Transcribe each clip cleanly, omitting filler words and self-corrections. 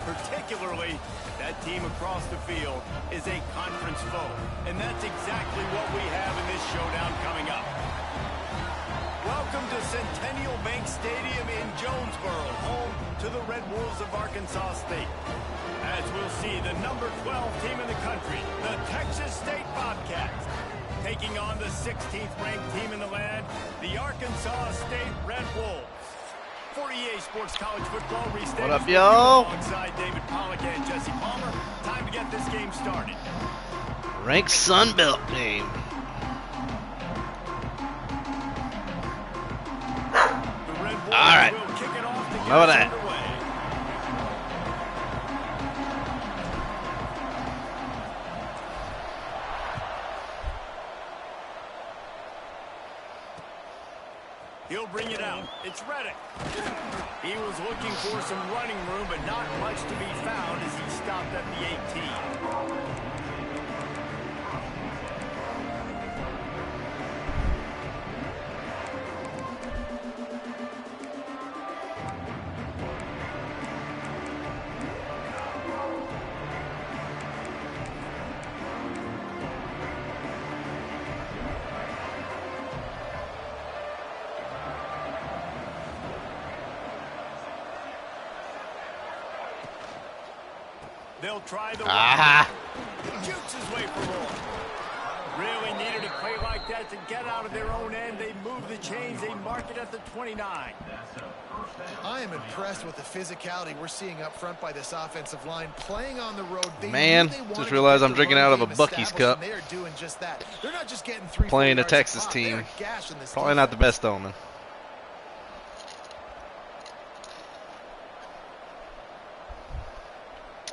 particularly if that team across the field is a conference foe. And that's exactly what we have in this showdown coming up. Welcome to Centennial Bank Stadium in Jonesboro, home to the Red Wolves of Arkansas State. As we'll see, the number 12 team in the country, the Texas State Bobcats, taking on the 16th ranked team in the land, the Arkansas State Red Wolves. For EA Sports College Football, what up, y'all? Alongside David Pollack and Jesse Palmer, time to get this game started. Ranked Sun Belt game. All right. How about that? He'll bring it out. It's Reddick. He was looking for some running room, but not much to be found as he stopped at the 18. They'll try the shoots his way for more. Really needed a play like that to get out of their own end. They move the chains. They mark it at the 29. I am impressed with the physicality we're seeing up front by this offensive line. Playing on the road. Man, just realized I'm drinking out of a Buc-ee's cup. They are doing just that. They're not just getting 3-4 playing a yards Texas pop. team. Probably defense. Not the best omen.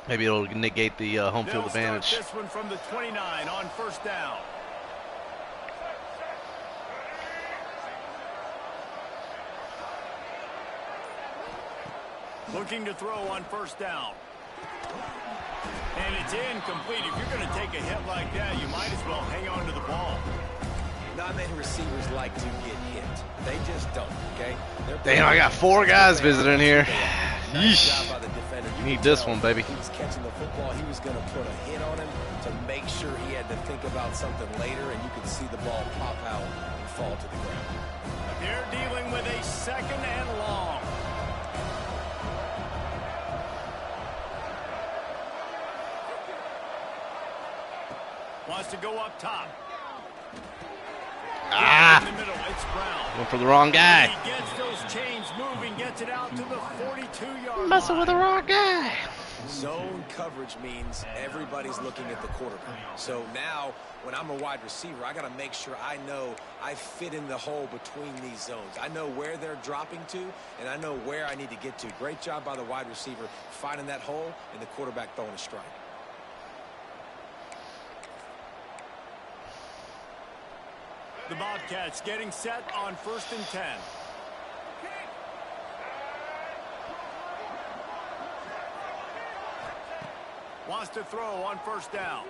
Maybe it'll negate the home field advantage. This one from the 29 on first down. Looking to throw on first down. And it's incomplete. If you're going to take a hit like that, you might as well hang on to the ball. Not many receivers like to get hit. They just don't, okay? Damn, I got 4 guys visiting here. Yeesh. You need this one, baby. He was catching the football. He was going to put a hit on him to make sure he had to think about something later, and you could see the ball pop out and fall to the ground. They're dealing with a second and long. Wants to go up top. In the middle, it's Brown. Went for the wrong guy. He gets those chains moving, gets it out to the 42-yard line. Messing with the wrong guy. Zone coverage means everybody's looking at the quarterback. So now, when I'm a wide receiver, I got to make sure I know I fit in the hole between these zones. I know where they're dropping to, and I know where I need to get to. Great job by the wide receiver finding that hole, and the quarterback throwing a strike. The Bobcats getting set on 1st and 10. Wants to throw on first down.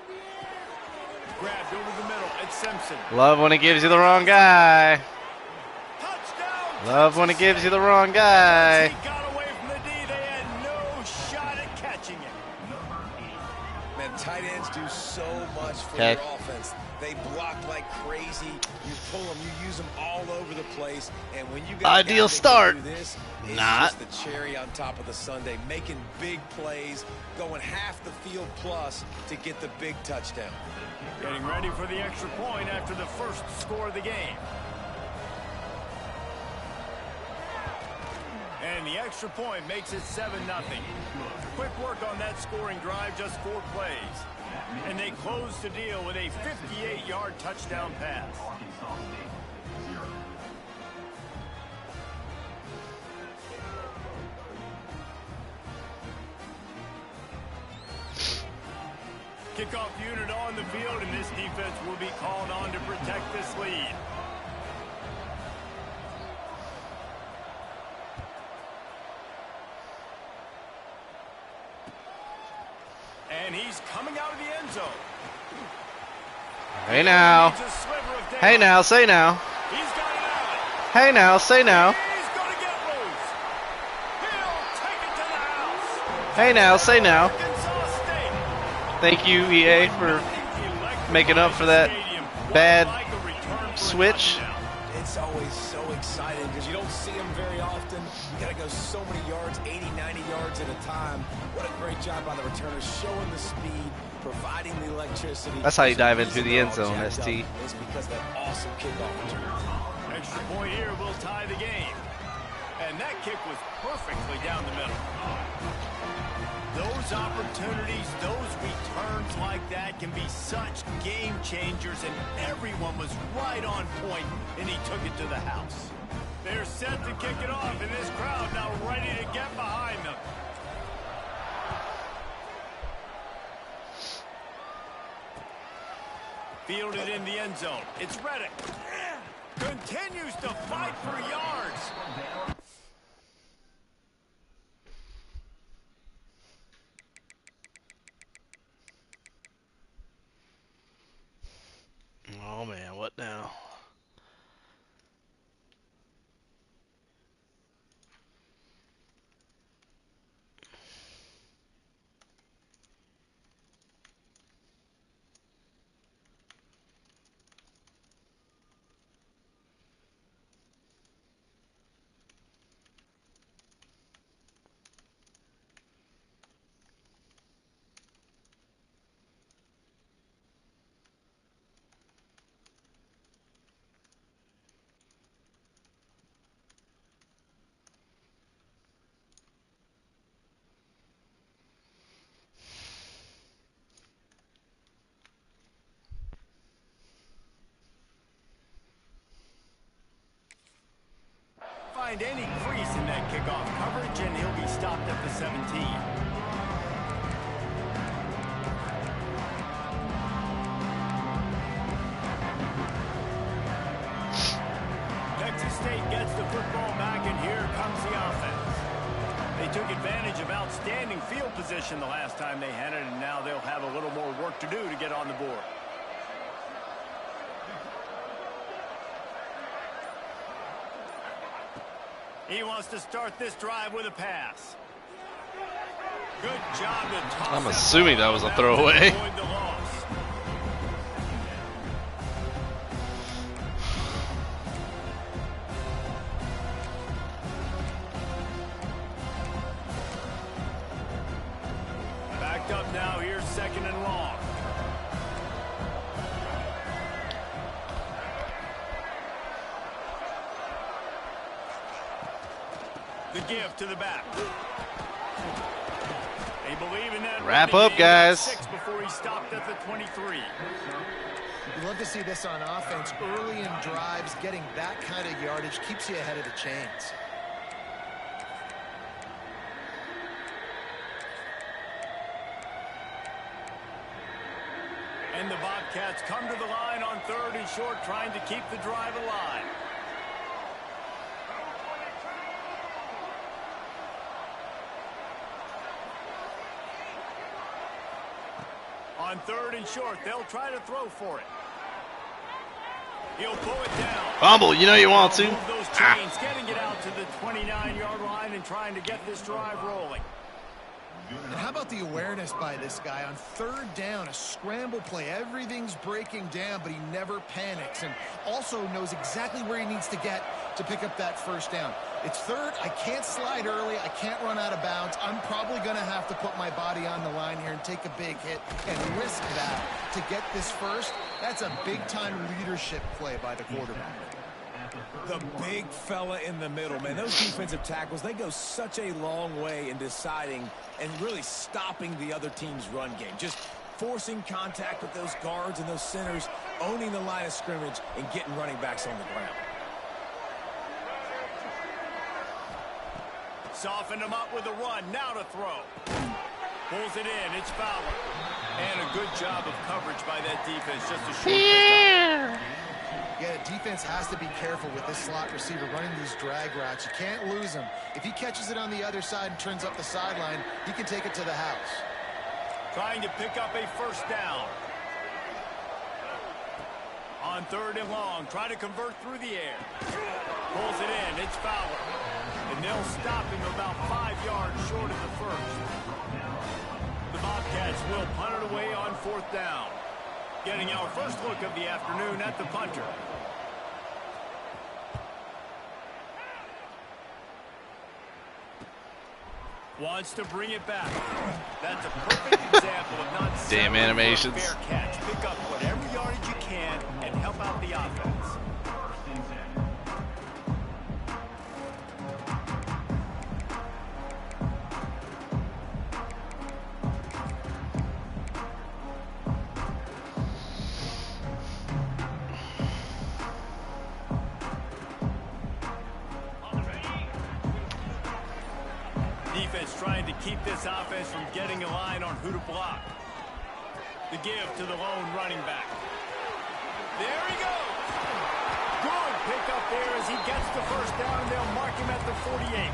Grabbed over the middle. It's Simpson. Love when it gives you the wrong guy. Touchdown. Love when it gives you the wrong guy. He got away from the D. They had no shot at catching it. Man, tight ends do so much for your offense. They block like crazy. You pull them, you use them all over the place. And when you got ideal start, do this, it's not just the cherry on top of the sundae, making big plays, going half the field plus to get the big touchdown. Getting ready for the extra point after the first score of the game. And the extra point makes it 7-0. Quick work on that scoring drive, just 4 plays. And they close the deal with a 58-yard touchdown pass. Kickoff unit on the field, and this defense will be called on to protect this lead. And he's coming out of the end zone. Hey now. Hey now, say now. He's got it out. Hey now, say now. He's going to get loose. He'll take it to the house. Hey now, say now. Thank you, EA, for making up for that bad switch. It's always so exciting because you don't see them very often. You got to go so many yards, 80, 90 yards at a time. What a great job by the returners, showing the speed, providing the electricity. That's how you dive into the end zone, ST. It's because of that awesome kickoff return. Extra point here will tie the game. And that kick was perfectly down the middle. Those opportunities, those returns like that can be such game changers, and everyone was right on point, and he took it to the house. They're set to kick it off, and this crowd now ready to get behind them. Fielded in the end zone. It's Reddick. Continues to fight for yards. Oh man, what now? Find any crease in that kickoff coverage, and he'll be stopped at the 17. Texas State gets the football back, and here comes the offense. They took advantage of outstanding field position the last time they had it, and now they'll have a little more work to do to get on the board. He wants to start this drive with a pass. Good job to toss. I'm assuming that was a throwaway. Backed up now, here's second and long. The give to the back. They believe in that. Wrap up, guys. 6 before he stopped at the 23. You love to see this on offense. Early in drives, getting that kind of yardage keeps you ahead of the chains. And the Bobcats come to the line on 3rd and short, trying to keep the drive alive. On 3rd and short, they'll try to throw for it. He'll pull it down. Fumble, you know you want to. Move those chains, getting it out to the 29-yard line and trying to get this drive rolling. And how about the awareness by this guy on 3rd down, a scramble play. Everything's breaking down, but he never panics and also knows exactly where he needs to get to pick up that 1st down. It's 3rd. I can't slide early. I can't run out of bounds. I'm probably going to have to put my body on the line here and take a big hit and risk that to get this 1st. That's a big-time leadership play by the quarterback. The big fella in the middle, man. Those defensive tackles, they go such a long way in deciding and really stopping the other team's run game. Just forcing contact with those guards and those centers, owning the line of scrimmage, and getting running backs on the ground. Soften him up with a run. Now to throw. Pulls it in. It's Fowler. And a good job of coverage by that defense. Just a short pickup. Yeah, defense has to be careful with this slot receiver running these drag routes. You can't lose him. If he catches it on the other side and turns up the sideline, he can take it to the house. Trying to pick up a 1st down. On 3rd and long, try to convert through the air. Pulls it in. It's Fowler. And they'll stop him about 5 yards short of the first. The Bobcats will punt it away on 4th down. Getting our first look of the afternoon at the punter. Wants to bring it back. That's a perfect example of not damn animations. Fair catch. Pick up whatever yardage you can and help out the offense. Defense trying to keep this offense from getting a line on who to block. The give to the lone running back. There he goes. Good pick up there as he gets the first down, and they'll mark him at the 48.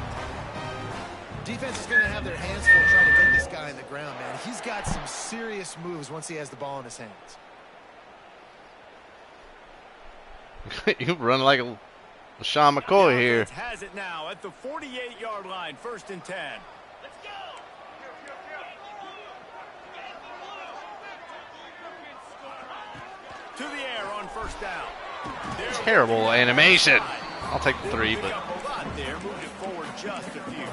Defense is going to have their hands full trying to get this guy on the ground, man. He's got some serious moves once he has the ball in his hands. You run like a Sean McCoy here. Has it now at the 48-yard line, 1st and 10. Let's go. To the air on 1st down. Terrible animation. I'll take the 3, but there, moved it forward just a few.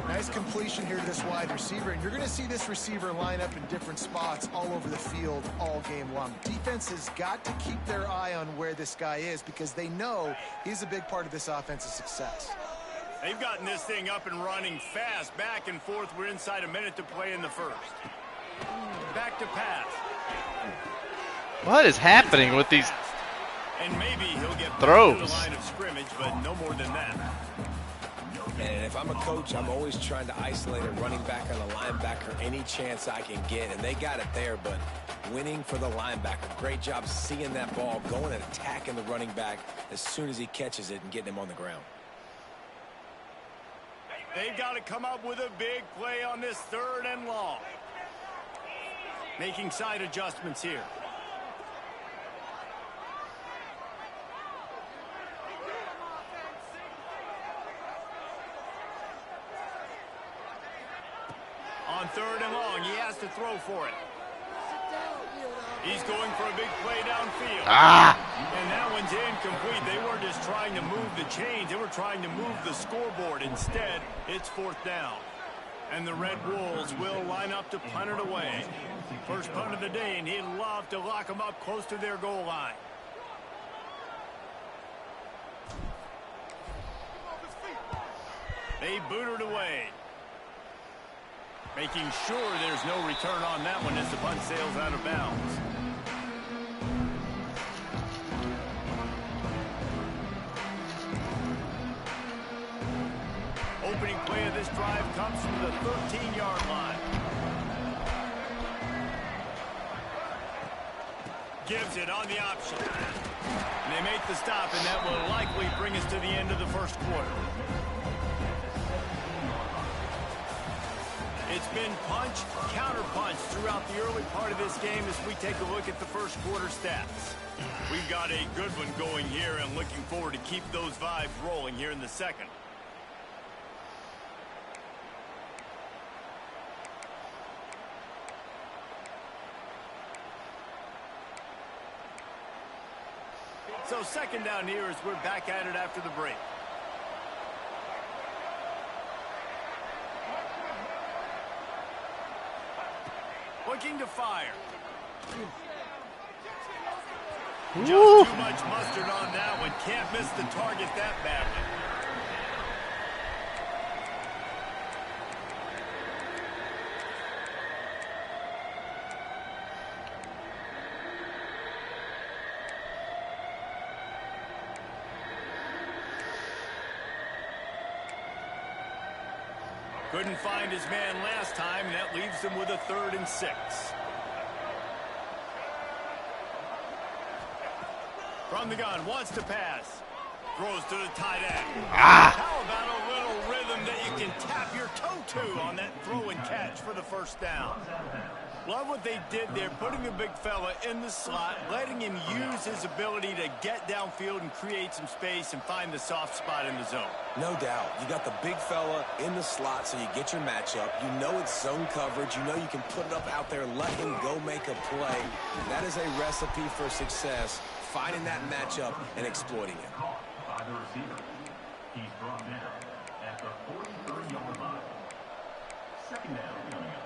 Nice completion here to this wide receiver, and you're going to see this receiver line up in different spots all over the field all game long. Defense has got to keep their eye on where this guy is because they know he's a big part of this offense's success. They've gotten this thing up and running fast, back and forth. We're inside a minute to play in the first. Back to pass. what is happening with these and maybe he'll get throws? To the line of scrimmage, but no more than that. And if I'm a coach, I'm always trying to isolate a running back on a linebacker any chance I can get. And they got it there, but winning for the linebacker. Great job seeing that ball, going and attacking the running back as soon as he catches it and getting him on the ground. They've got to come up with a big play on this 3rd and long. Making side adjustments here. On 3rd and long, he has to throw for it. He's going for a big play downfield. And that one's incomplete. They weren't just trying to move the chains. They were trying to move the scoreboard. Instead, it's 4th down. And the Red Wolves will line up to punt it away. First punt of the day, and he'd love to lock them up close to their goal line. They boot it away. Making sure there's no return on that one as the punt sails out of bounds. Opening play of this drive comes from the 13-yard line. Gives it on the option. And they make the stop, and that will likely bring us to the end of the first quarter. It's been punch, counter-punch throughout the early part of this game as we take a look at the first quarter stats. We've got a good one going here and looking forward to keep those vibes rolling here in the second. So 2nd down here as we're back at it after the break. Looking to fire. Just too much mustard on that one. Can't miss the target that badly. Couldn't find his man last time, and that leaves him with a 3rd and 6. From the gun, wants to pass. Throws to the tight end. How about a little rhythm one that you can tap your toe to on that throw and catch for the first down. Love what they did there, putting the big fella in the slot, letting him use his ability to get downfield and create some space and find the soft spot in the zone. No doubt. You got the big fella in the slot, so you get your matchup. You know it's zone coverage. You know you can put it up out there, let him go make a play. That is a recipe for success, finding that matchup and exploiting it. By the receiver. He's brought down at the 43-yard line. Second down coming up.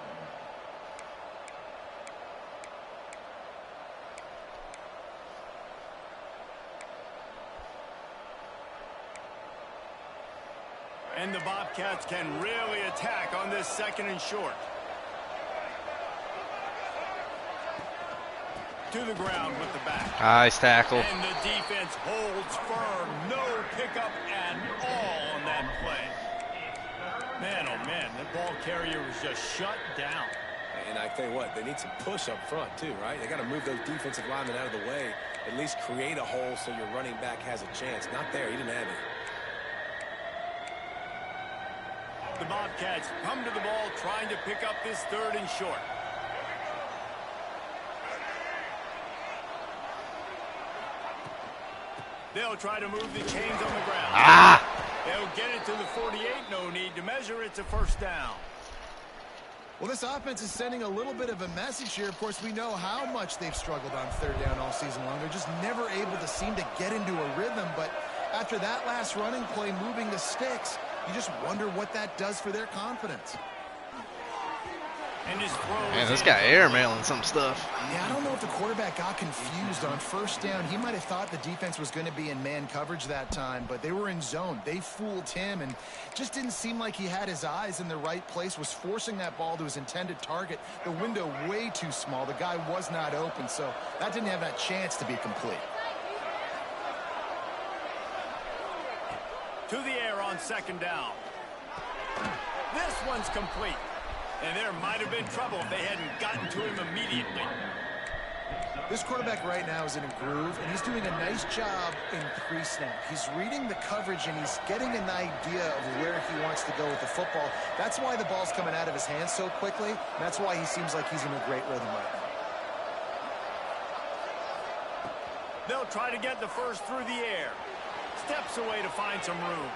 And the Bobcats can really attack on this second and short. To the ground with the back. Nice tackle. And the defense holds firm. No pickup at all on that play. Man, oh man, the ball carrier was just shut down. And I tell you what, they need some push up front too, right? They got to move those defensive linemen out of the way. At least create a hole so your running back has a chance. Not there. He didn't have it. The Bobcats come to the ball trying to pick up this third and short. They'll try to move the chains on the ground. They'll get it to the 48. No need to measure. It's a first down. Well, this offense is sending a little bit of a message here. Of course, we know how much they've struggled on third down all season long. They're just never able to seem to get into a rhythm. But after that last running play, moving the sticks, you just wonder what that does for their confidence. And his throw. Man, this guy airmailing some stuff. Yeah, I don't know if the quarterback got confused on first down. He might have thought the defense was going to be in man coverage that time, but they were in zone. They fooled him and just didn't seem like he had his eyes in the right place, was forcing that ball to his intended target. The window way too small. The guy was not open, so that didn't have that chance to be complete. To the air on second down. This one's complete. And there might have been trouble if they hadn't gotten to him immediately. This quarterback right now is in a groove, and he's doing a nice job in pre-snap. He's reading the coverage, and he's getting an idea of where he wants to go with the football. That's why the ball's coming out of his hands so quickly. That's why he seems like he's in a great rhythm right now. They'll try to get the first through the air. Steps away to find some room.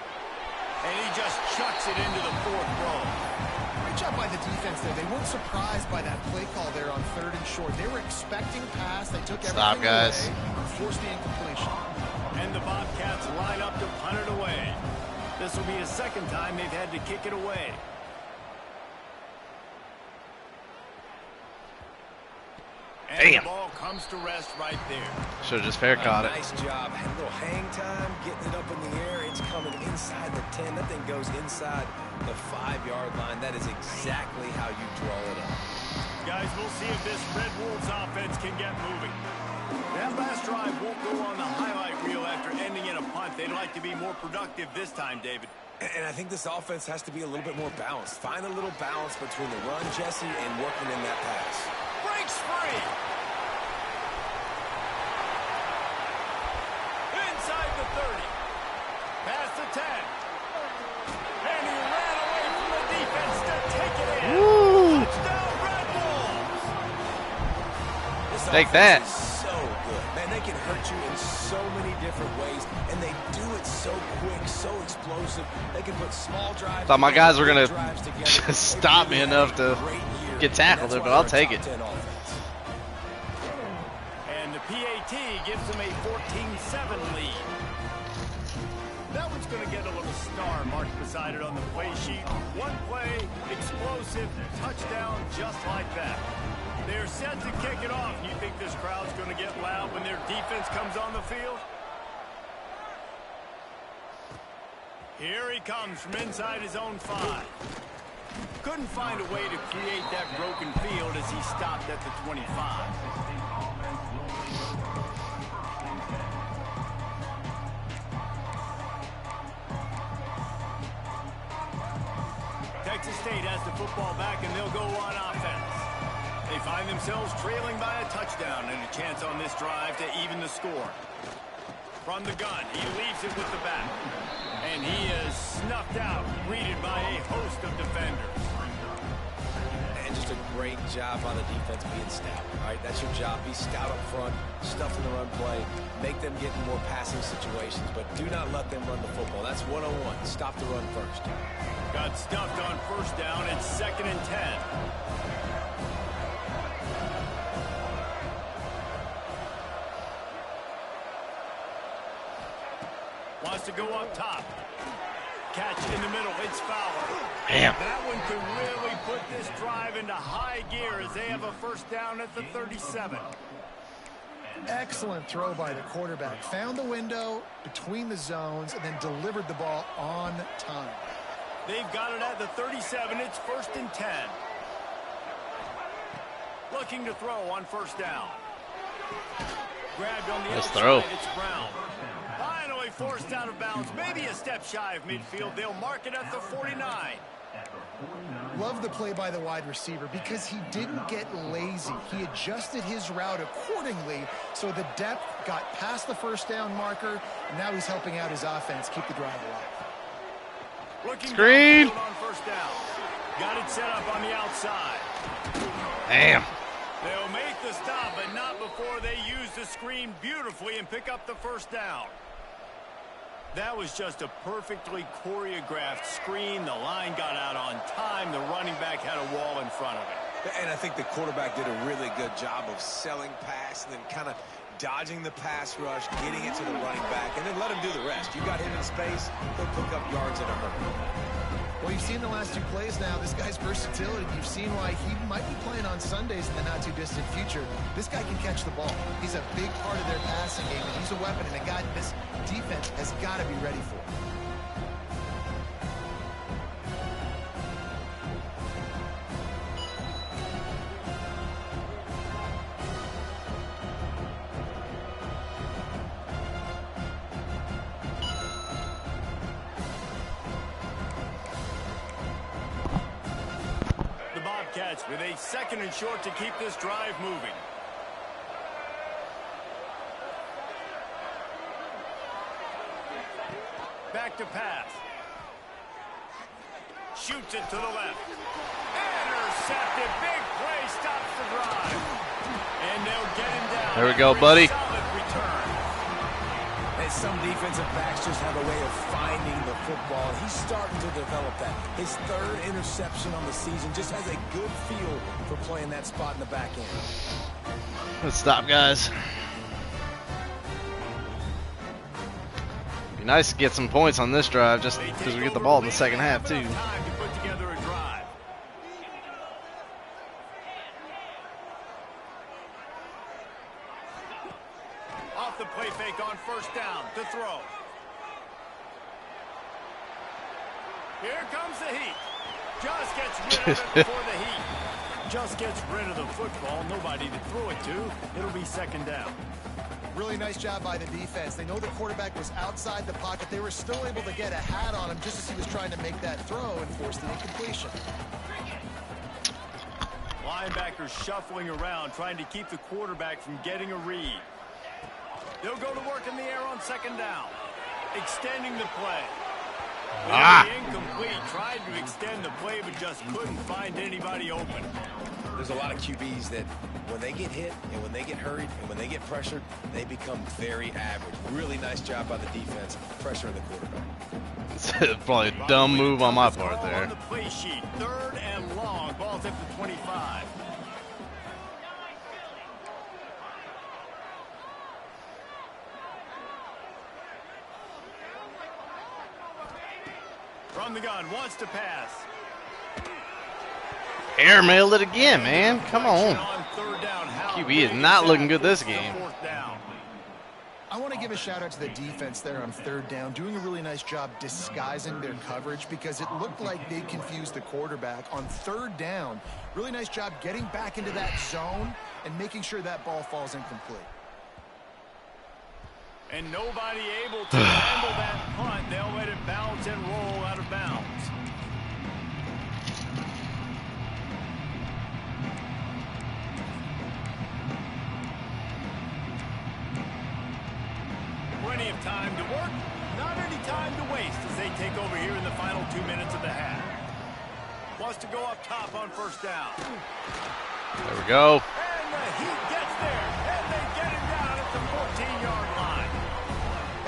And he just chucks it into the fourth row. Great job by the defense there. They weren't surprised by that play call there on third and short. They were expecting pass. They took everything away and forced the incompletion. And the Bobcats line up to punt it away. This will be a second time they've had to kick it away. And the ball comes to rest right there. Should have just fair caught it. Nice job. Had a little hang time, getting it up in the air. It's coming inside the 10. That thing goes inside the 5-yard line. That is exactly how you draw it up. Guys, we'll see if this Red Wolves offense can get moving. That last drive won't go on the highlight reel after ending in a punt. They'd like to be more productive this time, David. And I think this offense has to be a little bit more balanced. Find a little balance between the run, Jesse, and working in that pass. Breaks free. Inside the 30. Past the 10. And he ran away from the defense to take it in. Woo. Touchdown, Red Wolves. This Take offense that. is so good. Man, they can hurt you in so many different ways, and they do it so quick, so explosive. They can put small drives. Thought my guys were gonna drives together. just stop me enough to get tackled there, but I'll take it. And the PAT gives them a 14-7 lead. That one's going to get a little star marked beside it on the play sheet. One play, explosive, touchdown, just like that. They're set to kick it off. You think this crowd's going to get loud when their defense comes on the field? Here he comes from inside his own 5. Couldn't find a way to create that broken field as he stopped at the 25. Texas State has the football back, and they'll go on offense. They find themselves trailing by a touchdown and a chance on this drive to even the score. From the gun, he leaves it with the back. And he is snuffed out, greeted by a host of defenders. And just a great job on the defense being stout. All right, that's your job. Be stout up front, stuff in the run play, make them get in more passing situations, but do not let them run the football. That's 101. Stop the run first. Got stuffed on first down. It's 2nd and 10. Wants to go up top. Catch in the middle. It's Fowler. Damn. That one could really put this drive into high gear as they have a first down at the 37. Excellent throw by the quarterback. Found the window between the zones and then delivered the ball on time. They've got it at the 37. It's 1st and 10. Looking to throw on first down. Grabbed on the outside. Throw. It's Brown. Finally forced out of bounds. Maybe a step shy of midfield. They'll mark it at the 49. Love the play by the wide receiver because he didn't get lazy. He adjusted his route accordingly, so the depth got past the first down marker, and now he's helping out his offense keep the drive alive. Looking Screen. on first down. Got it set up on the outside. Damn. They'll make the stop, but not before they use the screen beautifully and pick up the first down. That was just a perfectly choreographed screen. The line got out on time. The running back had a wall in front of it. And I think the quarterback did a really good job of selling pass and then kind of dodging the pass rush, getting it to the running back, and then let him do the rest. You got him in space, he'll pick up yards in a hurry. Well, you've seen the last 2 plays now. This guy's versatility. You've seen why he might be playing on Sundays in the not-too-distant future. This guy can catch the ball. He's a big part of their passing game, and he's a weapon, and a guy this defense has got to be ready for. With a 2nd and short to keep this drive moving. Back to pass. Shoots it to the left. Intercepted. Big play. Stops the drive. And they'll get him down. There we go, buddy. Solid return. And some defensive backs just have a way of finding the football. He's starting to develop that. His 3rd interception on the season, just has a good feel for playing that spot in the back end. Let's stop, guys. Be nice to get some points on this drive just because we get the ball in the second half, too. Time to put together a drive. Off the play fake on first down to throw. Here comes the heat. Just gets rid of it before the heat. Just gets rid of the football. Nobody to throw it to. It'll be 2nd down. Really nice job by the defense. They know the quarterback was outside the pocket. They were still able to get a hat on him just as he was trying to make that throw and force the incompletion. Linebackers shuffling around, trying to keep the quarterback from getting a read. They'll go to work in the air on 2nd down. Extending the play. Incomplete. Tried to extend the play, but just couldn't find anybody open. There's a lot of QBs that when they get hit and when they get hurried and when they get pressured, they become very average. Really nice job by the defense, pressuring the quarterback. It's probably a dumb move on my part there. On the play sheet, 3rd and long. Ball's at the 25. From the gun, wants to pass. Airmailed it again, man. Come on. QB is not looking good this game. I want to give a shout out to the defense there on 3rd down, doing a really nice job disguising their coverage because it looked like they confused the quarterback on 3rd down. Really nice job getting back into that zone and making sure that ball falls incomplete. And nobody able to handle that punt. They'll let it bounce and roll out of bounds. Plenty of time to work. Not any time to waste as they take over here in the final 2 minutes of the half. Wants to go up top on first down. There we go. And the Heat gets there, and they get him down at the 14-yard line.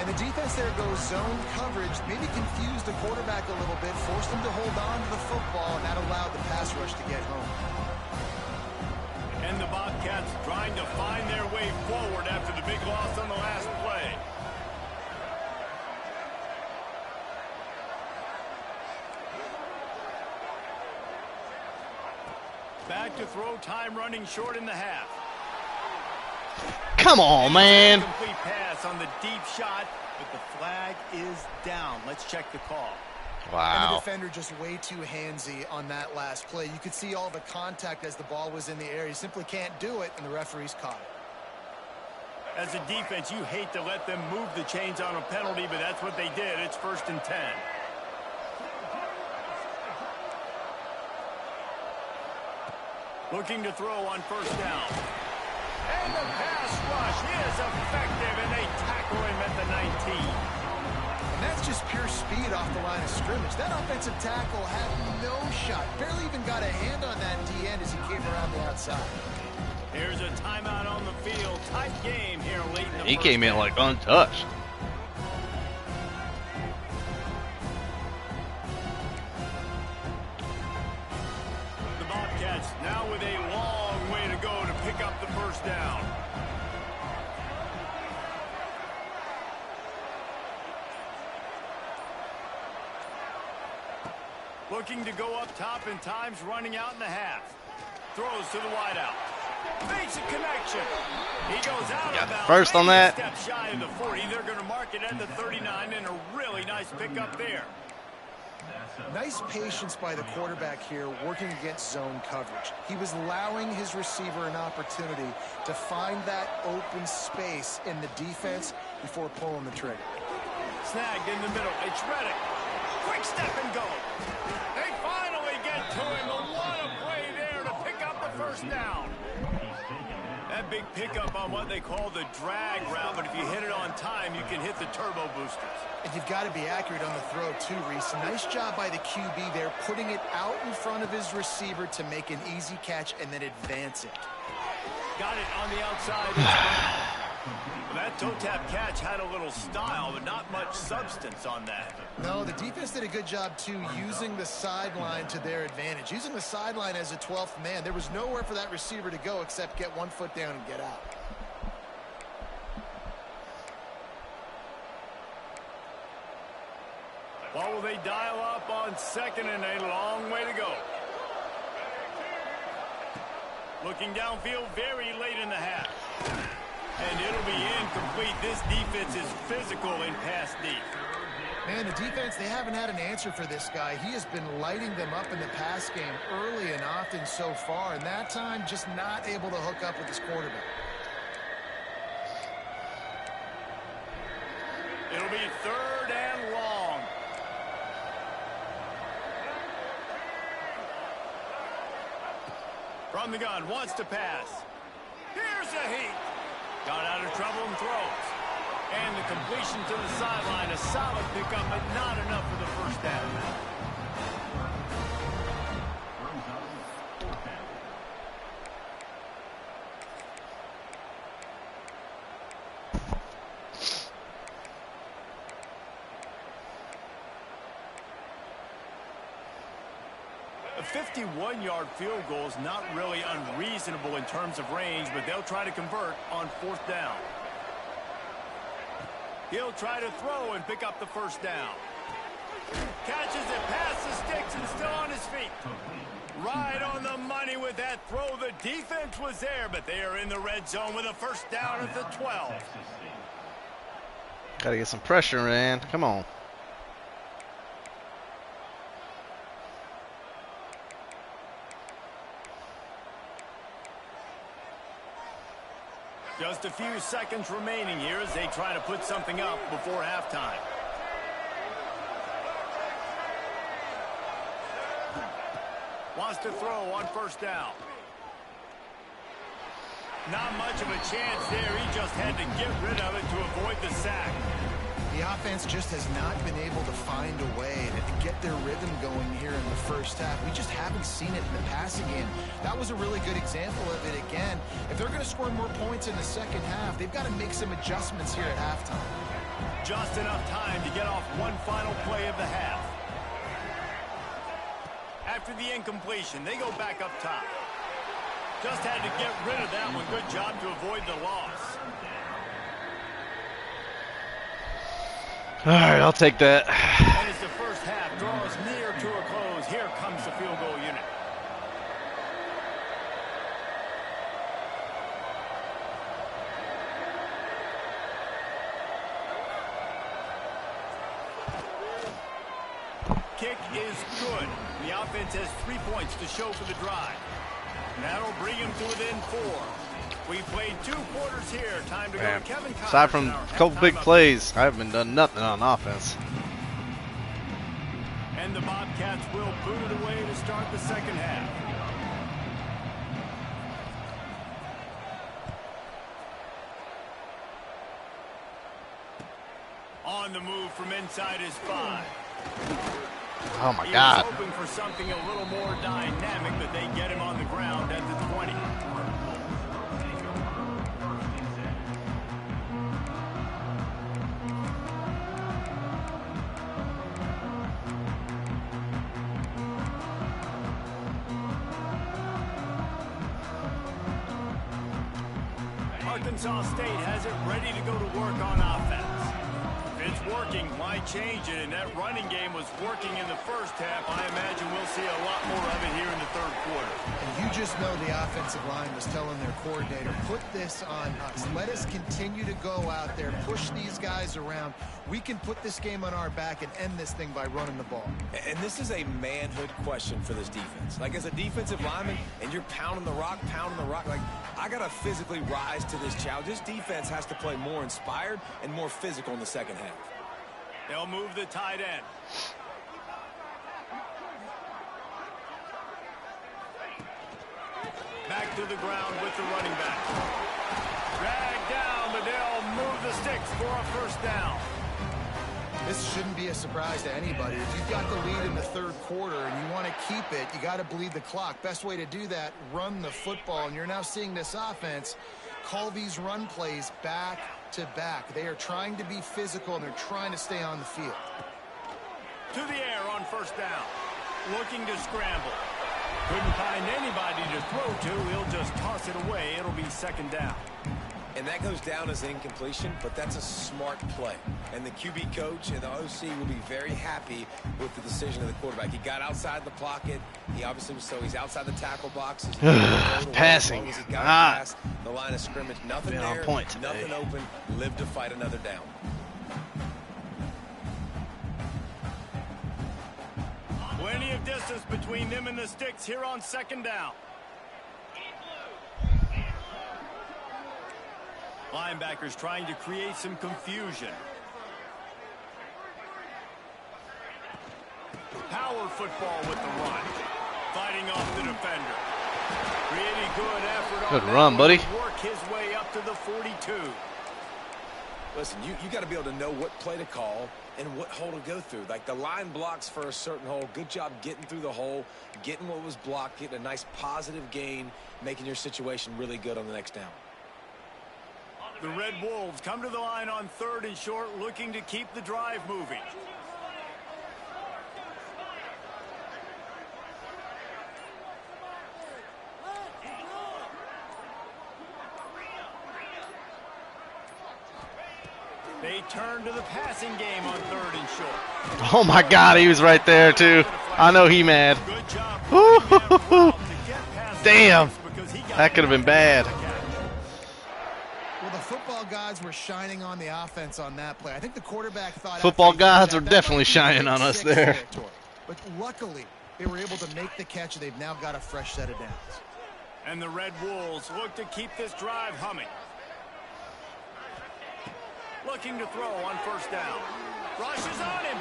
And the defense there goes zone coverage, maybe confused the quarterback a little bit, forced him to hold on to the football, and that allowed the pass rush to get home. And the Bobcats trying to find their way forward after the big loss on the last play. Back to throw, time running short in the half. Come on, man. Complete pass on the deep shot, but the flag is down. Let's check the call. And the Wow. defender just way too handsy on that last play. You could see all the contact as the ball was in the air. He simply can't do it, and the referees caught it. As a defense, you hate to let them move the chains on a penalty, but that's what they did. It's 1st and 10. Looking to throw on first down. And the pass rush is effective, and they tackle him at the 19. And that's just pure speed off the line of scrimmage. That offensive tackle had no shot. Barely even got a hand on that D-end as he came around the outside. Here's a timeout on the field. Tight game here late in the He first came in half. like untouched. The Bobcats now with a long way to go to pick up the first down. Looking to go up top, and time's running out in the half. Throws to the wideout. Makes a connection. He goes out Got of the bounds. first on Maybe a that. step shy of the 40. They're going to mark it at the 39, and a really nice pickup there. Nice patience by the quarterback here working against zone coverage. He was allowing his receiver an opportunity to find that open space in the defense before pulling the trigger. Snagged in the middle. It's Reddick. Quick step and go. They finally get to him. But what a play there to pick up the first down. That big pickup on what they call the drag route, but if you hit it on time, you can hit the turbo boosters. And you've got to be accurate on the throw too, Reese. Nice job by the QB there, putting it out in front of his receiver to make an easy catch and then advance it. Got it on the outside. Well, that toe tap catch had a little style, but not much substance on that. No, the defense did a good job, too, using the sideline to their advantage. Using the sideline as a 12th man. There was nowhere for that receiver to go except get one foot down and get out. Well, will they dial up on second, and a long way to go. Looking downfield very late in the half. And it'll be incomplete. This defense is physical in pass deep. Man, the defense, they haven't had an answer for this guy. He has been lighting them up in the pass game early and often so far, and that time just not able to hook up with his quarterback. It'll be 3rd and long. From the gun, wants to pass. Here's the Heat. Got out of trouble and throws. And the completion to the sideline, a solid pickup, but not enough for the first down. A 51-yard field goal is not really unreasonable in terms of range, but they'll try to convert on 4th down. He'll try to throw and pick up the first down. Catches it past the sticks and still on his feet. Right on the money with that throw. The defense was there, but they are in the red zone with a first down at the 12. Gotta get some pressure, man. Come on. Just a few seconds remaining here as they try to put something up before halftime. Wants to throw on first down. Not much of a chance there. He just had to get rid of it to avoid the sack. The offense just has not been able to find a way to get their rhythm going here in the first half. We just haven't seen it in the passing game. That was a really good example of it again. If they're going to score more points in the second half, they've got to make some adjustments here at halftime. Just enough time to get off one final play of the half. After the incompletion, they go back up top. Just had to get rid of that one. Good job to avoid the loss. All right, I'll take that. And as the first half draws near to a close, here comes the field goal unit. Kick is good. The offense has 3 points to show for the drive. That'll bring him to within 4. We played 2 quarters here. Time to go to Kevin Connors. Aside from a couple big plays, I haven't done nothing on offense. And the Bobcats will boot it away to start the second half. On the move from inside his 5. Oh my God. He was hoping for something a little more dynamic, but they get him on the ground at the 20. Arkansas State has it ready to go to work on offense. If it's working, why change it? And that running game was working in the first half. I imagine we'll see a lot more of it here in the third quarter. And you just know the offensive line was telling their coordinator, put this on us. Let us continue to go out there, push these guys around. We can put this game on our back and end this thing by running the ball. And this is a manhood question for this defense. Like, as a defensive lineman, and you're pounding the rock, like, I got to physically rise to this challenge. This defense has to play more inspired and more physical in the second half. They'll move the tight end. Back to the ground with the running back. Dragged down, but they'll move the sticks for a first down. This shouldn't be a surprise to anybody. If you've got the lead in the third quarter and you want to keep it, you got to bleed the clock. Best way to do that, run the football. And you're now seeing this offense call these run plays back to back. They are trying to be physical, and they're trying to stay on the field. To the air on first down. Looking to scramble. Couldn't find anybody to throw to. He'll just toss it away. It'll be second down. And that goes down as incompletion, but that's a smart play. And the QB coach and the OC will be very happy with the decision of the quarterback. He got outside the pocket. He obviously was, so he's outside the tackle box. Passing. He got past the line of scrimmage. Nothing there, on point today. nothing open. Live to fight another down. Plenty of distance between them and the sticks here on second down. Linebackers trying to create some confusion. Power football with the run. Fighting off the defender. Really good effort. Good run, buddy. Work his way up to the 42. Listen, you got to be able to know what play to call and what hole to go through. Like, the line blocks for a certain hole. Good job getting through the hole, getting what was blocked, getting a nice positive gain, making your situation really good on the next down. The Red Wolves come to the line on third and short, looking to keep the drive moving. They turn to the passing game on third and short. Oh my God, he was right there too. I know he mad. Good job. Damn, that could have been bad. Well, the football gods were shining on the offense on that play. I think the quarterback thought football gods are definitely shining on us there. But luckily, they were able to make the catch. They've now got a fresh set of downs. And the Red Wolves look to keep this drive humming. Looking to throw on first down. Rushes on him.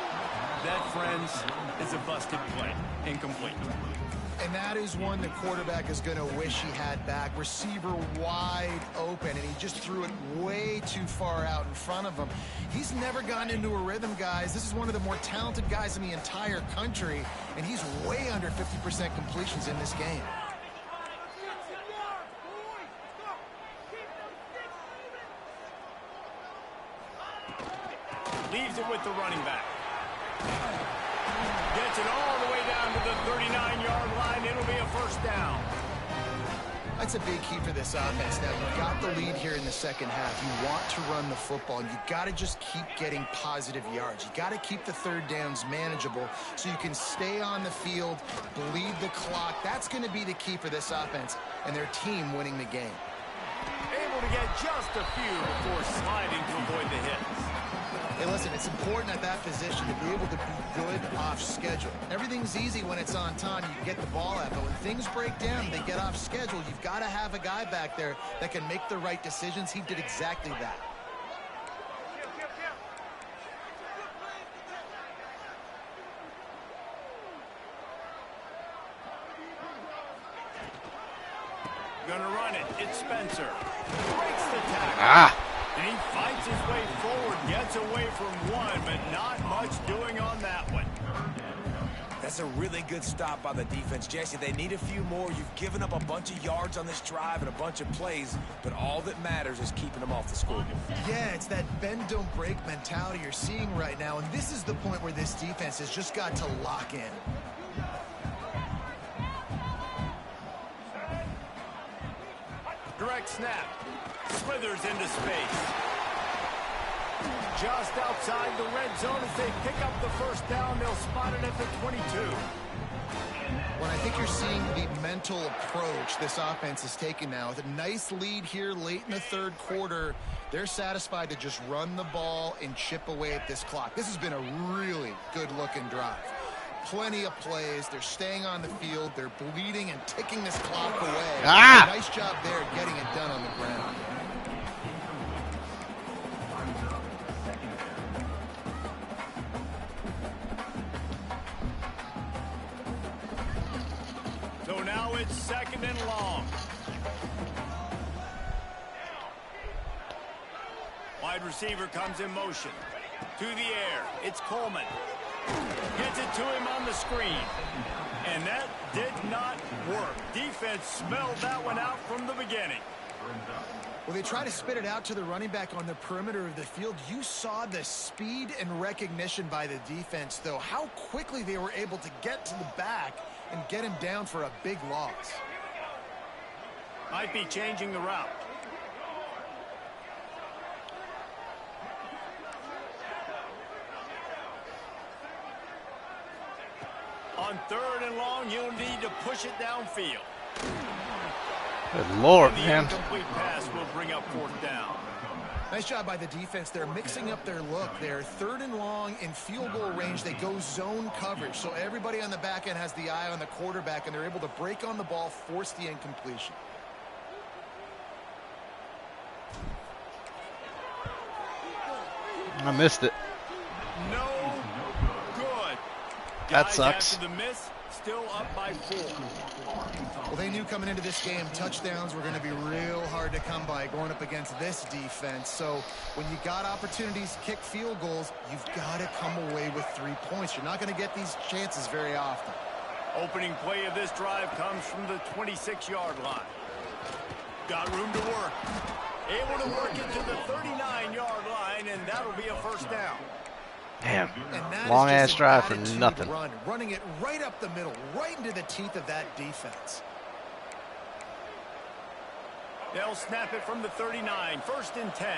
That, friends, is a busted play. Incomplete. And that is one the quarterback is going to wish he had back. Receiver wide open, and he just threw it way too far out in front of him. He's never gotten into a rhythm, guys. This is one of the more talented guys in the entire country, and he's way under 50% completions in this game. Leaves it with the running back. Gets it all the way down to the 39-yard line. It'll be a first down. That's a big key for this offense. Now, you got the lead here in the second half. You want to run the football. You got to just keep getting positive yards. You got to keep the third downs manageable so you can stay on the field, bleed the clock. That's going to be the key for this offense and their team winning the game. Able to get just a few before sliding to avoid the hits. Hey, listen, it's important at that position to be able to be good off schedule. Everything's easy when it's on time. You can get the ball out, but when things break down, they get off schedule. You've got to have a guy back there that can make the right decisions. He did exactly that. Gonna run it. It's Spencer. Breaks the tackle. And he fights his way forward, gets away from one, but not much doing on that one. That's a really good stop by the defense, Jesse. They need a few more. You've given up a bunch of yards on this drive and a bunch of plays, but all that matters is keeping them off the scoreboard. Yeah, it's that bend, don't break mentality you're seeing right now, and this is the point where this defense has just got to lock in. Direct snap. Slithers into space. Just outside the red zone as they pick up the first down. They'll spot it at the 22. Well, I think you're seeing the mental approach this offense is taking now. With a nice lead here late in the third quarter, they're satisfied to just run the ball and chip away at this clock. This has been a really good-looking drive. Plenty of plays. They're staying on the field. They're bleeding and ticking this clock away. Nice job there getting it done on the ground. So now it's second and long. Wide receiver comes in motion. To the air. It's Coleman. Gets it to him on the screen. And that did not work. Defense smelled that one out from the beginning. Well, they try to spit it out to the running back on the perimeter of the field. You saw the speed and recognition by the defense, though. How quickly they were able to get to the back and get him down for a big loss. Might be changing the route. On third and long, you'll need to push it downfield. Good Lord, man. The incomplete pass will bring up fourth down. Nice job by the defense. They're mixing up their look. They're third and long in field goal range. They go zone coverage. So everybody on the back end has the eye on the quarterback, and they're able to break on the ball, force the incompletion. I missed it. No good. That Guys, sucks. After the miss, still up by 4. Well, they knew coming into this game, touchdowns were going to be real hard to come by going up against this defense. So when you got opportunities to kick field goals, you've got to come away with 3 points. You're not going to get these chances very often. Opening play of this drive comes from the 26-yard line. Got room to work. Able to work it to the 39-yard line, and that'll be a first down. Damn. And long ass drive for nothing. Running it right up the middle, right into the teeth of that defense. They'll snap it from the 39. First and 10.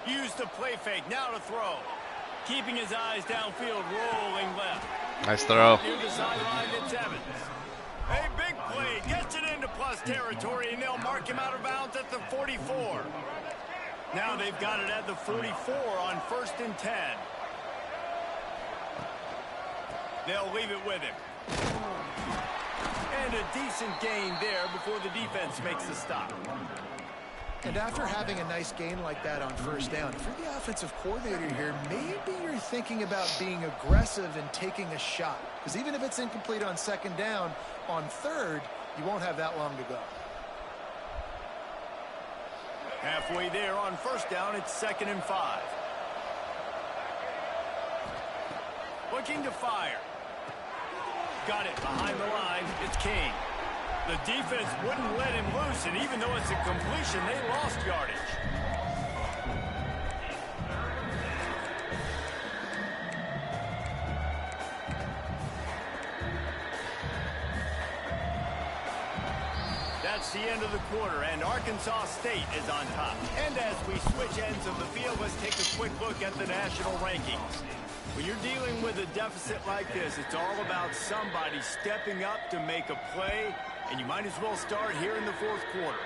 Use the play fake. Now to throw. Keeping his eyes downfield, rolling left. Nice throw. Near the sideline, it's Evans. A big play. Gets it into plus territory, and they'll mark him out of bounds at the 44. Now they've got it at the 44 on first and 10. They'll leave it with him. And a decent gain there before the defense makes the stop. And after having a nice gain like that on first down, if you're the offensive coordinator here, maybe you're thinking about being aggressive and taking a shot. Because even if it's incomplete on second down, on third, you won't have that long to go. Halfway there on first down, it's 2nd and 5. Looking to fire. Got it behind the line. It's King. The defense wouldn't let him loose, and even though it's a completion, they lost yardage. That's the end of the quarter, and Arkansas State is on top. And as we switch ends of the field, let's take a quick look at the national rankings. When you're dealing with a deficit like this, it's all about somebody stepping up to make a play, and you might as well start here in the fourth quarter.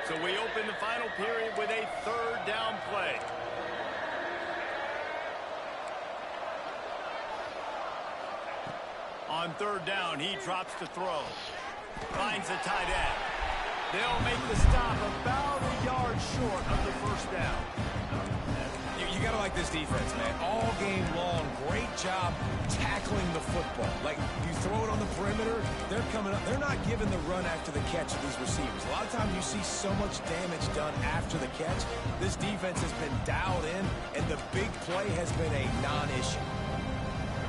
So we open the final period with a 3rd down play. On 3rd down, he drops to throw. Finds a tight end. They'll make the stop about a yard short of the first down. You got to like this defense, man. All game long, great job tackling the football. Like, you throw it on the perimeter, they're coming up. They're not giving the run after the catch to these receivers. A lot of times you see so much damage done after the catch. This defense has been dialed in, and the big play has been a non-issue.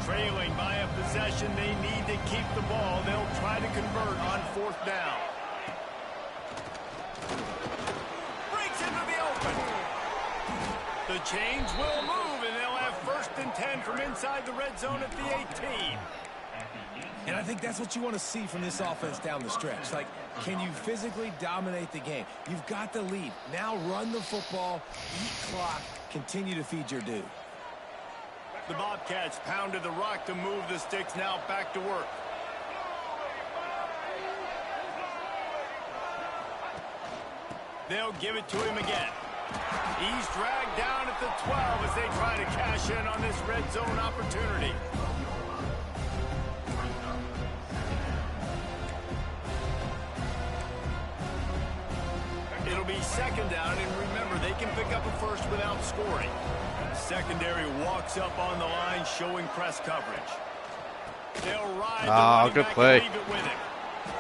Trailing by a possession, they need to keep the ball. They'll try to convert on 4th down. Breaks into the open. The chains will move, and they'll have 1st and 10 from inside the red zone at the 18. And I think that's what you want to see from this offense down the stretch. Like, can you physically dominate the game? You've got the lead. Now run the football, eat clock, continue to feed your dude. The Bobcats pounded the rock to move the sticks. Now back to work. They'll give it to him again. He's dragged down at the 12 as they try to cash in on this red zone opportunity. It'll be 2nd down, and remember, they can pick up a first without scoring. Secondary walks up on the line, showing press coverage. They'll ride the running good back play. and leave it with him.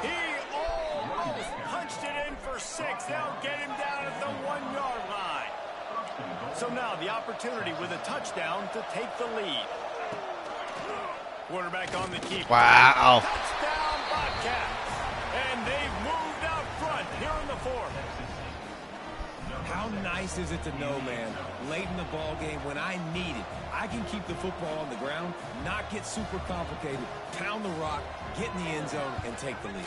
He almost punched it in for 6. They'll get him down at the 1-yard line. So now the opportunity with a touchdown to take the lead. Quarterback on the keeper. Wow. Touchdown Bobcats. And they've moved out front here in the 4th. How nice is it to know, man, late in the ball game when I need it, I can keep the football on the ground, not get super complicated, pound the rock, get in the end zone, and take the lead.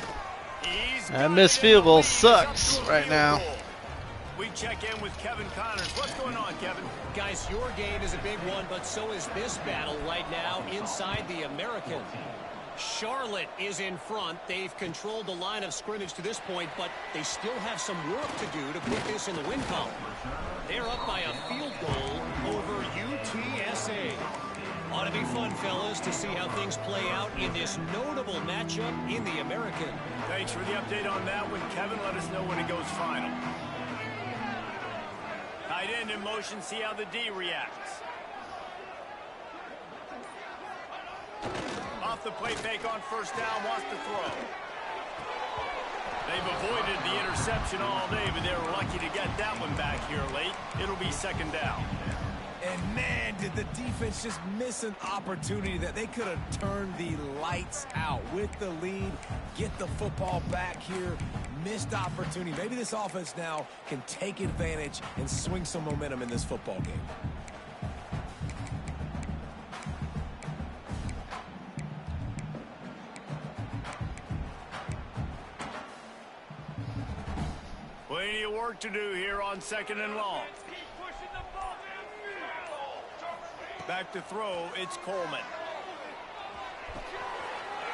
That missed field goal sucks right now. We check in with Kevin Connors. What's going on, Kevin? Guys, your game is a big one, but so is this battle right now inside the American. Charlotte is in front. They've controlled the line of scrimmage to this point, but they still have some work to do to put this in the win column. They're up by a field goal over UTSA. Ought to be fun, fellas, to see how things play out in this notable matchup in the American. Thanks for the update on that one, Kevin. Let us know when it goes final. Tight end in motion. See how the D reacts. Off the play fake on first down, wants to throw. They've avoided the interception all day, but they were lucky to get that one back here late. It'll be 2nd down. And man, did the defense just miss an opportunity that they could have turned the lights out with the lead, get the football back here, missed opportunity. Maybe this offense now can take advantage and swing some momentum in this football game. Plenty of work to do here on 2nd and long. Back to throw, it's Coleman.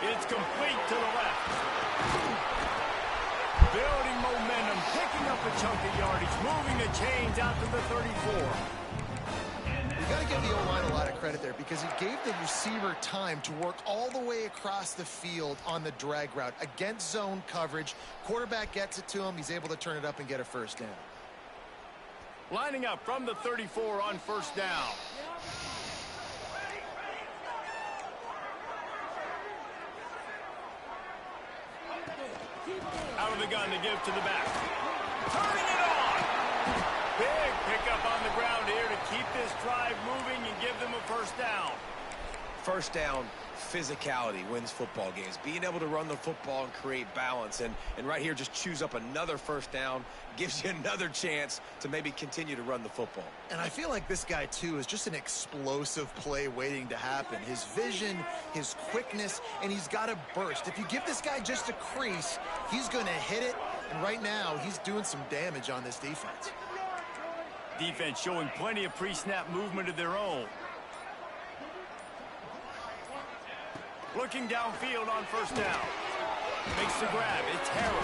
It's complete to the left. Building momentum, picking up a chunk of yardage, moving the chains out to the 34. You got to give the O-line a lot of credit there because he gave the receiver time to work all the way across the field on the drag route against zone coverage. Quarterback gets it to him. He's able to turn it up and get a first down. Lining up from the 34 on first down. Out of the gun to give to the back. Turning it on. Big pickup on the ground here to keep this drive moving and give them a first down. First down, physicality wins football games. Being able to run the football and create balance. And right here, just choose up another first down. Gives you another chance to maybe continue to run the football. And I feel like this guy, too, is just an explosive play waiting to happen. His vision, his quickness, and he's got a burst. If you give this guy just a crease, he's going to hit it. And right now, he's doing some damage on this defense. Defense showing plenty of pre-snap movement of their own. Looking downfield on first down. Makes the grab. It's Harrell.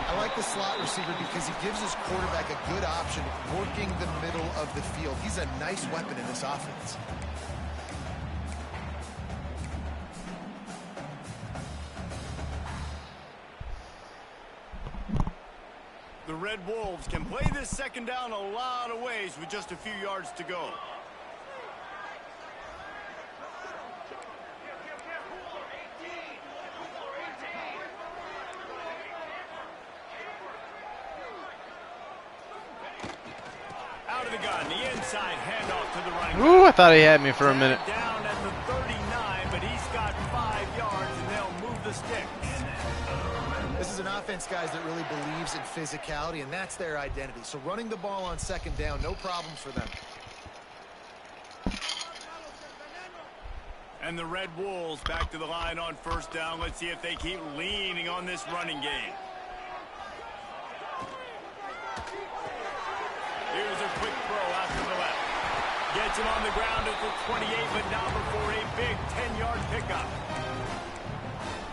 I like the slot receiver because he gives his quarterback a good option working the middle of the field. He's a nice weapon in this offense. The Red Wolves can play this second down a lot of ways with just a few yards to go. Out of the gun, the inside handoff to the running back. Ooh, I thought he had me for a minute. Down at the 39, but he's got 5 yards, and they'll move the sticks. This is an offense, guys, that really believes in physicality, and that's their identity. So running the ball on second down, no problem for them. And the Red Wolves back to the line on first down. Let's see if they keep leaning on this running game. Here's a quick throw out to the left. Gets him on the ground at the 28, but now before a big 10-yard pickup.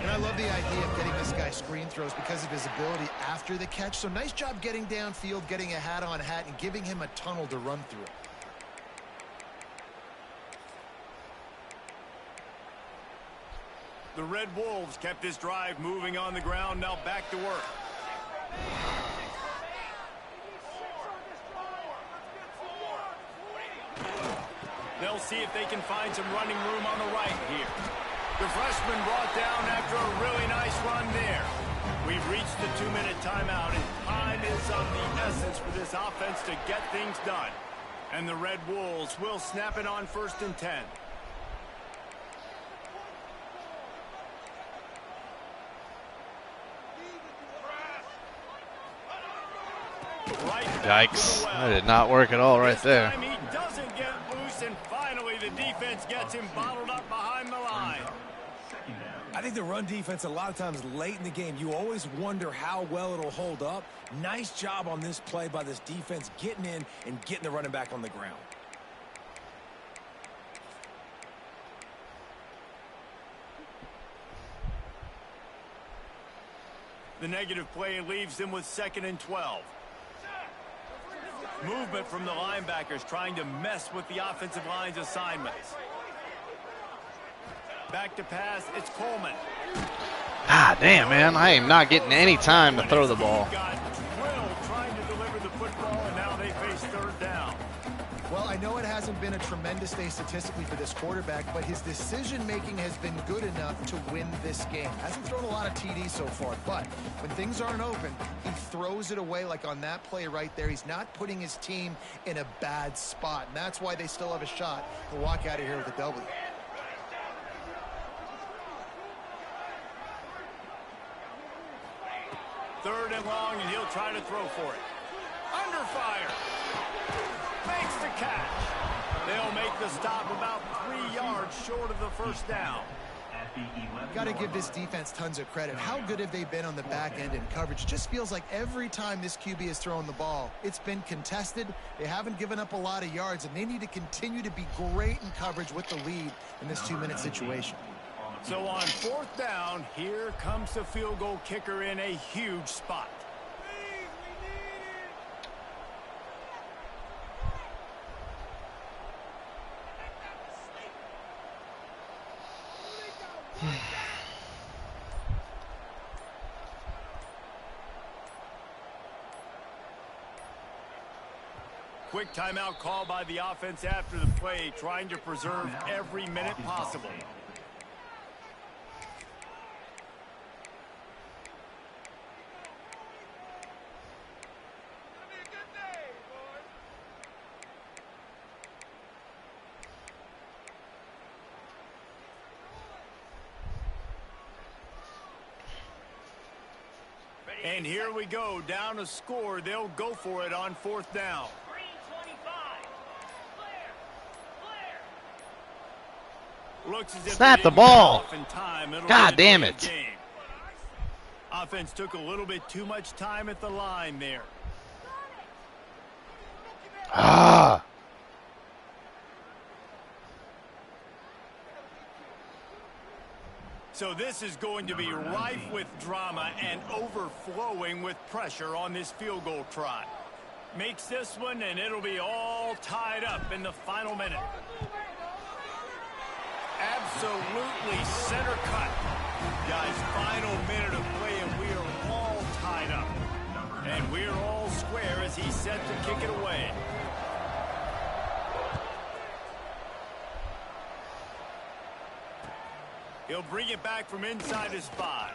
And I love the idea of getting this guy screen throws because of his ability after the catch. So nice job getting downfield, getting a hat-on-hat, and giving him a tunnel to run through. The Red Wolves kept this drive moving on the ground. Now back to work. They'll see if they can find some running room on the right here. The freshman brought down after a really nice run there. We've reached the 2-minute timeout, and time is of the essence for this offense to get things done. And the Red Wolves will snap it on 1st and 10. Yikes. That did not work at all right there. He doesn't get loose, and finally the defense gets him bottled up behind the line. I think the run defense, a lot of times late in the game, you always wonder how well it'll hold up. Nice job on this play by this defense, getting in and getting the running back on the ground. The negative play leaves them with 2nd and 12. Movement from the linebackers trying to mess with the offensive line's assignments. Back to pass, it's Coleman. Ah, damn, man. I am not getting any time to throw the ball. Got Krill trying to deliver the football, and now they face 3rd down. Well, I know it hasn't been a tremendous day statistically for this quarterback, but his decision-making has been good enough to win this game. Hasn't thrown a lot of TDs so far, but when things aren't open, he throws it away like on that play right there. He's not putting his team in a bad spot, and that's why they still have a shot to walk out of here with a W. Third and long, and he'll try to throw for it. Under fire. Makes the catch. They'll make the stop about 3 yards short of the 1st down. Got to give this defense tons of credit. How good have they been on the back end in coverage? Just feels like every time this QB has thrown the ball, it's been contested. They haven't given up a lot of yards, and they need to continue to be great in coverage with the lead in this 2-minute situation. So on 4th down, here comes the field goal kicker in a huge spot. Quick timeout call by the offense after the play, trying to preserve every minute possible. And here we go, down a score. They'll go for it on 4th down. Looks as if snap the ball. God damn it. Offense took a little bit too much time at the line there. Ah. So this is going to be rife with drama and overflowing with pressure on this field goal try. Makes this one, and it'll be all tied up in the final minute. Absolutely center cut. Guys, final minute of play, and we are all tied up. And we're all square as he's set to kick it away. He'll bring it back from inside his 5.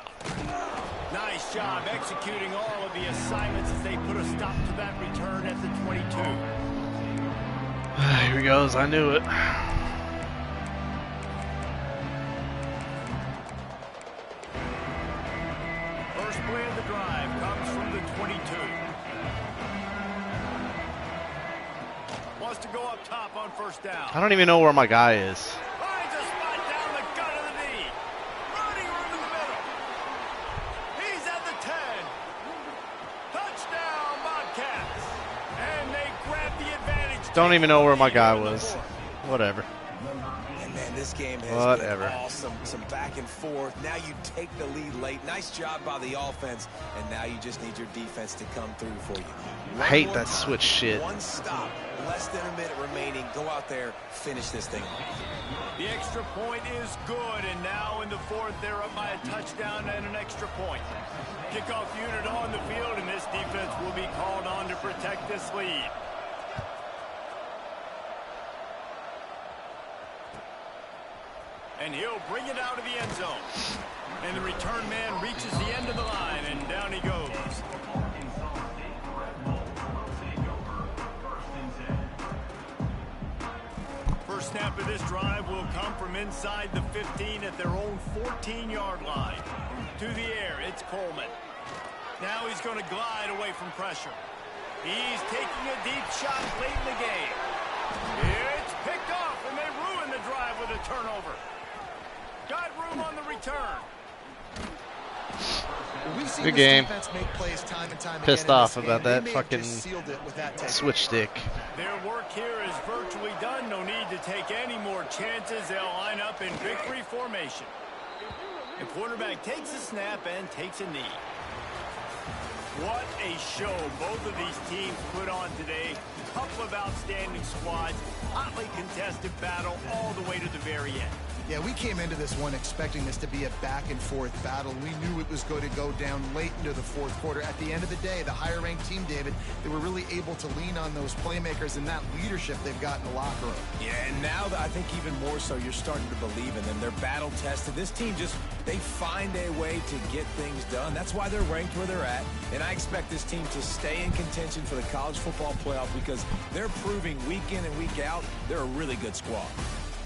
Nice job executing all of the assignments as they put a stop to that return at the 22. Here he goes. I knew it. First play of the drive comes from the 22. Wants to go up top on 1st down. I don't even know where my guy is. Finds a spot down the gut of the knee. Running room in the middle. He's at the 10. Touchdown, Bobcats. And they grab the advantage. Don't even know where my guy was. Whatever. And man, this game has Whatever. been awesome. Some back and forth. Now you take the lead late. Nice job by the offense. And now you just need your defense to come through for you. I hate that switch shit. One stop. Less than a minute remaining. Go out there, finish this thing off. The extra point is good, and now in the 4th, they're up by a touchdown and an extra point. Kickoff unit on the field, and this defense will be called on to protect this lead. And he'll bring it out of the end zone. And the return man reaches the end of the line, and down he goes. First snap of this drive will come from inside the 15 at their own 14-yard line. To the air, it's Coleman. Now he's going to glide away from pressure. He's taking a deep shot late in the game. It's picked off, and they ruin the drive with a turnover. Got room on the return. Good game. Make plays time and time Pissed again in off this about game. that fucking switch stick. Their work here is virtually done. No need to take any more chances. They'll line up in victory formation. The quarterback takes a snap and takes a knee. What a show both of these teams put on today. Couple of outstanding squads. Hotly contested battle all the way to the very end. Yeah, we came into this one expecting this to be a back-and-forth battle. We knew it was going to go down late into the 4th quarter. At the end of the day, the higher-ranked team, David, they were really able to lean on those playmakers and that leadership they've got in the locker room. Yeah, and now I think even more so, you're starting to believe in them. They're battle-tested. This team they find a way to get things done. That's why they're ranked where they're at. And I expect this team to stay in contention for the college football playoff because they're proving week in and week out they're a really good squad.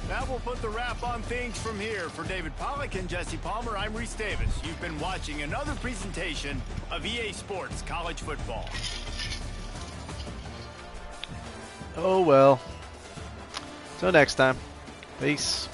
That will put the wrap on things from here. For David Pollack and Jesse Palmer, I'm Reese Davis. You've been watching another presentation of EA Sports College Football. Oh well. Till next time. Peace.